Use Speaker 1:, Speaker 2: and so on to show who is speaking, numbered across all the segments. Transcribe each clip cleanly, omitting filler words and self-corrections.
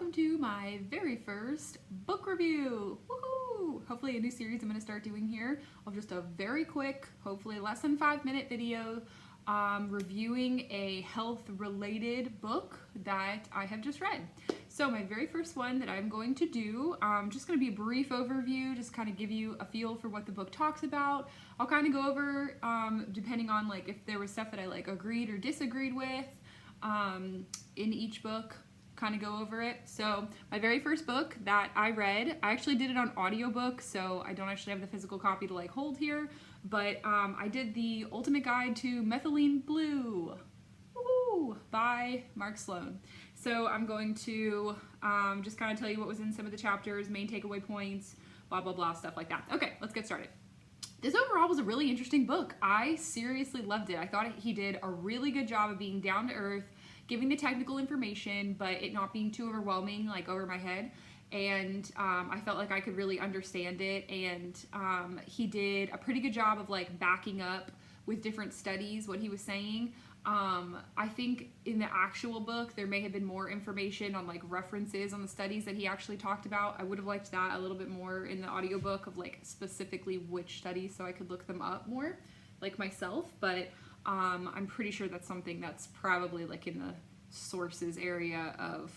Speaker 1: welcome to my very first book review. Woohoo! Hopefully a new series I'm going to start doing here of just a very quick, hopefully less than 5-minute video reviewing a health-related book that I have just read. So my very first one that I'm going to do, just going to be a brief overview, just kind of give you a feel for what the book talks about. I'll kind of go over, depending on like if there was stuff that I like agreed or disagreed with in each book, kind of go over it. So my very first book that I read, I actually did it on audiobook, so I don't actually have the physical copy to like hold here, but I did the Ultimate Guide to Methylene Blue. Woo! By Mark Sloan. So I'm going to just kind of tell you what was in some of the chapters, main takeaway points, blah, blah, blah, stuff like that. Okay, let's get started. This overall was a really interesting book. I seriously loved it. I thought he did a really good job of being down to earth, giving the technical information, but it not being too overwhelming, like over my head. And I felt like I could really understand it. And he did a pretty good job of like backing up with different studies what he was saying. I think in the actual book there may have been more information on like references on the studies that he actually talked about. I would have liked that a little bit more in the audiobook of like specifically which studies so I could look them up more like myself, but I'm pretty sure that's something that's probably like in the sources area of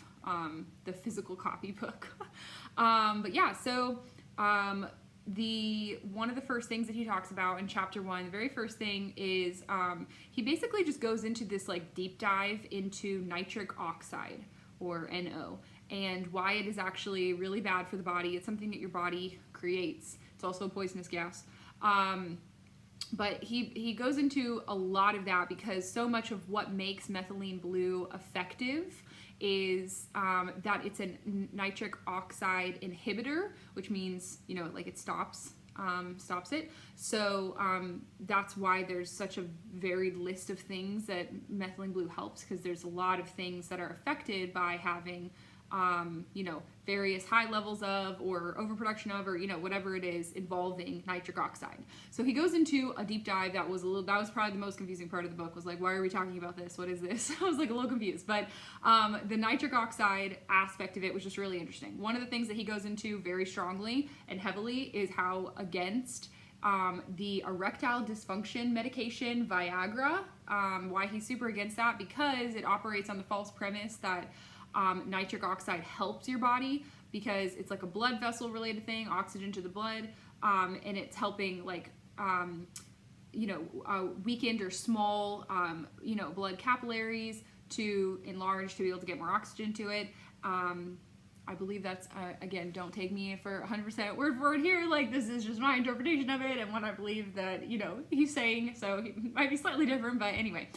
Speaker 1: the physical copybook. But yeah, so one of the first things that he talks about in chapter 1, the very first thing is he basically just goes into this like deep dive into nitric oxide or NO and why it is actually really bad for the body. It's something that your body creates. It's also a poisonous gas. But he goes into a lot of that because so much of what makes methylene blue effective is that it's a nitric oxide inhibitor, which means, you know, like it stops it. So that's why there's such a varied list of things that methylene blue helps, because there's a lot of things that are affected by having you know, various high levels of or overproduction of, or, you know, whatever it is involving nitric oxide. So he goes into a deep dive that was probably the most confusing part of the book, was like, why are we talking about this? What is this? I was like a little confused, but the nitric oxide aspect of it was just really interesting. One of the things that he goes into very strongly and heavily is how against the erectile dysfunction medication Viagra, why he's super against that, because it operates on the false premise that nitric oxide helps your body, because it's like a blood vessel related thing, oxygen to the blood, and it's helping like you know, weakened or small you know, blood capillaries to enlarge to be able to get more oxygen to it. I believe that's again, don't take me for 100% word for word here, like this is just my interpretation of it and what I believe that, you know, he's saying, so it might be slightly different, but anyway.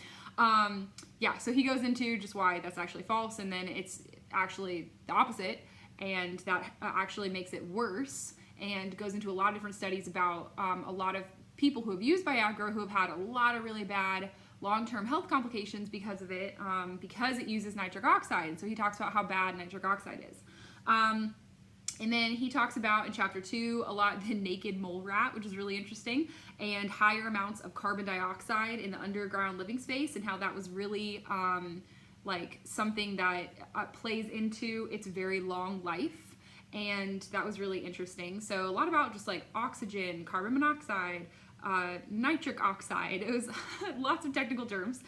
Speaker 1: Yeah, so he goes into just why that's actually false, and then it's actually the opposite, and that actually makes it worse, and goes into a lot of different studies about a lot of people who have used Viagra who have had a lot of really bad long-term health complications because of it, because it uses nitric oxide. And so he talks about how bad nitric oxide is. And then he talks about in chapter 2 a lot the naked mole rat, which is really interesting, and higher amounts of carbon dioxide in the underground living space, and how that was really like something that plays into its very long life. And that was really interesting. So a lot about just like oxygen, carbon monoxide, nitric oxide. It was lots of technical terms,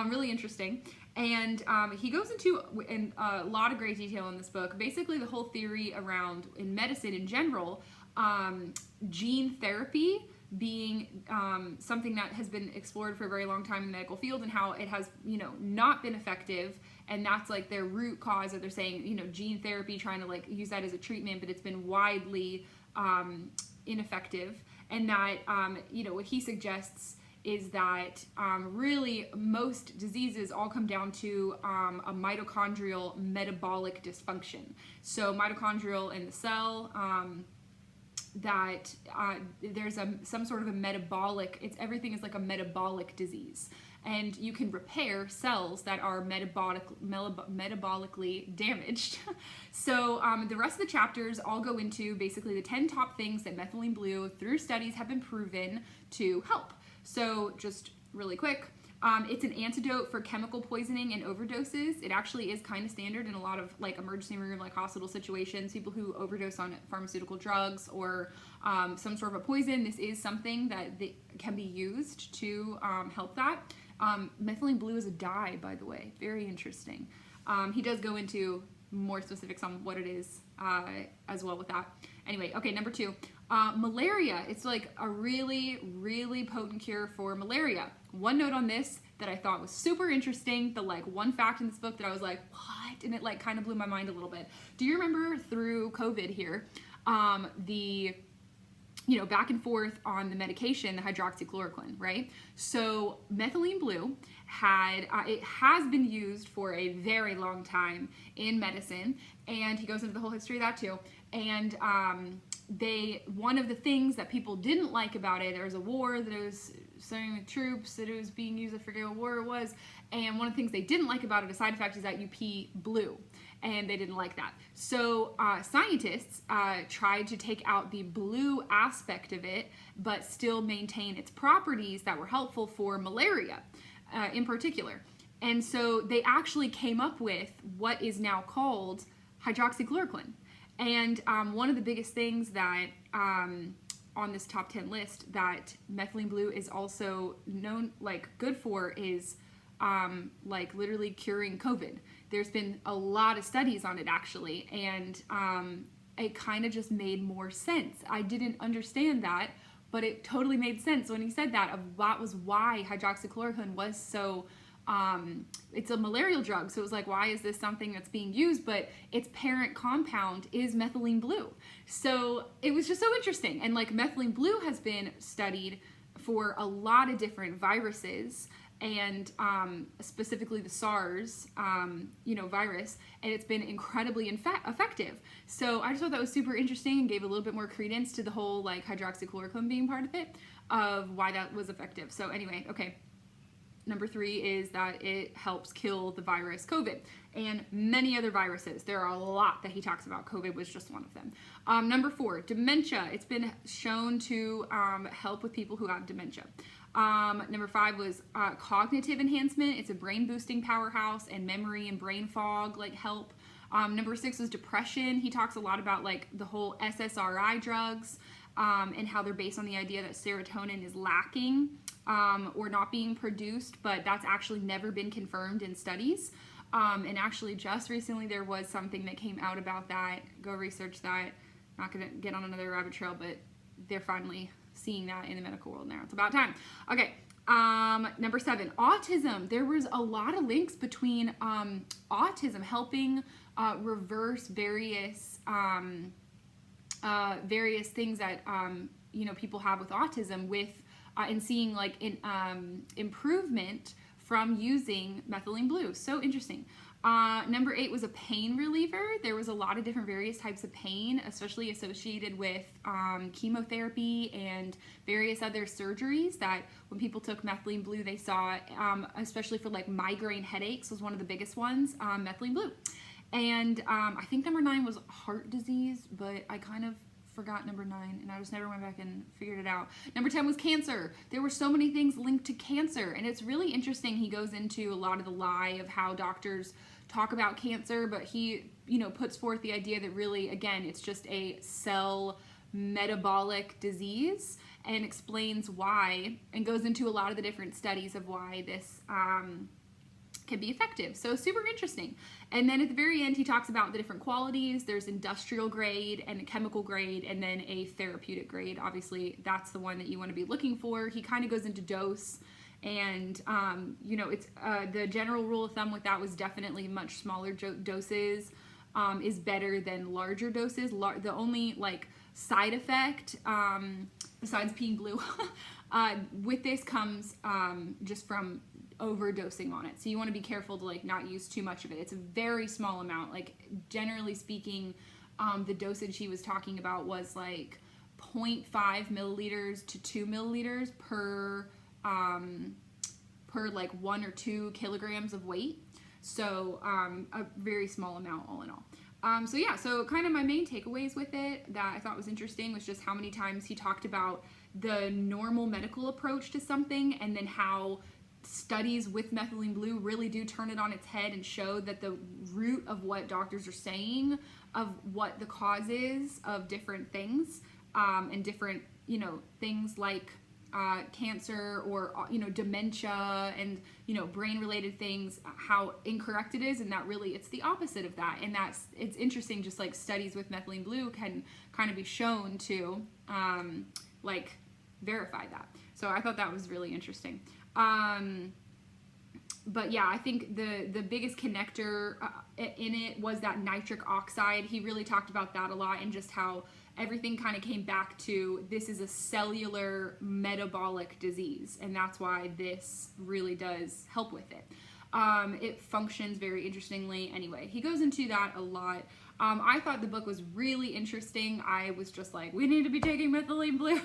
Speaker 1: really interesting. And he goes into a lot of great detail in this book, basically the whole theory around, in medicine in general, gene therapy being something that has been explored for a very long time in the medical field, and how it has, you know, not been effective. And that's like their root cause, that they're saying, you know, gene therapy, trying to like use that as a treatment, but it's been widely ineffective. And that, you know, what he suggests is that really most diseases all come down to a mitochondrial metabolic dysfunction. So mitochondrial in the cell, that there's some sort of a metabolic, everything is like a metabolic disease. And you can repair cells that are metabolically damaged. So the rest of the chapters all go into basically the 10 top things that methylene blue, through studies, have been proven to help. So just really quick, It's an antidote for chemical poisoning and overdoses. It actually is kind of standard in a lot of like emergency room, like hospital situations, people who overdose on pharmaceutical drugs or some sort of a poison. This is something that can be used to help that. Methylene blue is a dye, by the way. Very interesting. He does go into more specifics on what it is as well with that. Anyway, okay, number 2. Malaria. It's like a really, really potent cure for malaria. One note on this that I thought was super interesting, the like one fact in this book that I was like, what? And it like kind of blew my mind a little bit. Do you remember through COVID here, back and forth on the medication, the hydroxychloroquine, right? So methylene blue it has been used for a very long time in medicine, and he goes into the whole history of that too. And one of the things that people didn't like about it, there was a war that it was starting with troops, that it was being used, I forget what war it was, and one of the things they didn't like about it, a side effect, is that you pee blue, and they didn't like that. So scientists tried to take out the blue aspect of it, but still maintain its properties that were helpful for malaria in particular. And so they actually came up with what is now called hydroxychloroquine. And one of the biggest things that on this top 10 list that methylene blue is also known, like good for, is like literally curing COVID. There's been a lot of studies on it actually, and it kind of just made more sense. I didn't understand that, but it totally made sense when he said that, of what was why hydroxychloroquine was so it's a malarial drug, so it was like, why is this something that's being used? But its parent compound is methylene blue. So it was just so interesting. And like methylene blue has been studied for a lot of different viruses, and specifically the SARS virus, and it's been incredibly effective. So I just thought that was super interesting and gave a little bit more credence to the whole like hydroxychloroquine being part of it, of why that was effective. So anyway, okay. Number 3 is that it helps kill the virus COVID and many other viruses. There are a lot that he talks about. COVID was just one of them. Number 4, dementia. It's been shown to help with people who have dementia. Number 5 was cognitive enhancement. It's a brain boosting powerhouse, and memory and brain fog like help. Number 6 was depression. He talks a lot about like the whole SSRI drugs and how they're based on the idea that serotonin is lacking or not being produced, but that's actually never been confirmed in studies. And actually just recently there was something that came out about that. Go research that. Not gonna get on another rabbit trail, but they're finally seeing that in the medical world now. It's about time. Okay. Number 7, autism. There was a lot of links between autism helping reverse various things that people have with autism, with and seeing like improvement from using methylene blue. So interesting. Number 8 was a pain reliever. There was a lot of different various types of pain, especially associated with chemotherapy and various other surgeries, that when people took methylene blue, they saw, especially for like migraine headaches was one of the biggest ones, methylene blue. And I think number 9 was heart disease, but I kind of forgot number 9, and I just never went back and figured it out. Number 10 was cancer. There were so many things linked to cancer, and it's really interesting. He goes into a lot of the lie of how doctors talk about cancer, but he, puts forth the idea that really, again, it's just a cell metabolic disease, and explains why, and goes into a lot of the different studies of why this can be effective. So super interesting. And then at the very end, he talks about the different qualities. There's industrial grade and a chemical grade, and then a therapeutic grade. Obviously, that's the one that you want to be looking for. He kind of goes into dose, and it's the general rule of thumb with that was definitely much smaller doses is better than larger doses. The only like side effect besides peeing blue with this comes just from overdosing on it. So you want to be careful to like not use too much of it. It's a very small amount. Like generally speaking, the dosage he was talking about was like 0.5 milliliters to 2 milliliters per like 1 or 2 kilograms of weight. So a very small amount all in all. So kind of my main takeaways with it that I thought was interesting was just how many times he talked about the normal medical approach to something, and then how studies with methylene blue really do turn it on its head and show that the root of what doctors are saying of what the cause is of different things, and different, things like cancer or, dementia and, brain related things, how incorrect it is, and that really it's the opposite of that. And it's interesting, just like studies with methylene blue can kind of be shown to verify that. So I thought that was really interesting. But yeah, I think the biggest connector in it was that nitric oxide. He really talked about that a lot, and just how everything kind of came back to this is a cellular metabolic disease, and that's why this really does help with it. It functions very interestingly. Anyway, he goes into that a lot. I thought the book was really interesting. I was just like, we need to be taking methylene blue.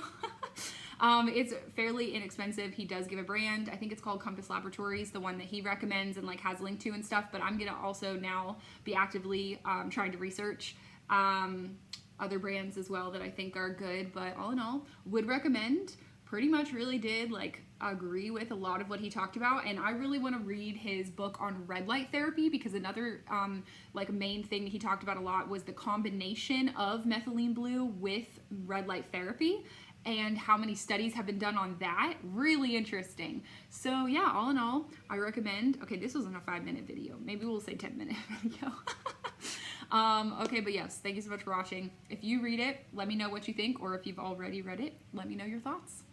Speaker 1: It's fairly inexpensive. He does give a brand. I think it's called Compass Laboratories, the one that he recommends and has linked to and stuff. But I'm gonna also now be actively trying to research other brands as well that I think are good. But all in all, would recommend. Pretty much really did agree with a lot of what he talked about, and I really want to read his book on red light therapy, because another main thing he talked about a lot was the combination of methylene blue with red light therapy, and how many studies have been done on that. Really interesting. So yeah, all in all, I recommend. Okay, this wasn't a 5-minute video. Maybe we'll say 10-minute video. Okay, but yes, thank you so much for watching. If you read it, let me know what you think, or if you've already read it, let me know your thoughts.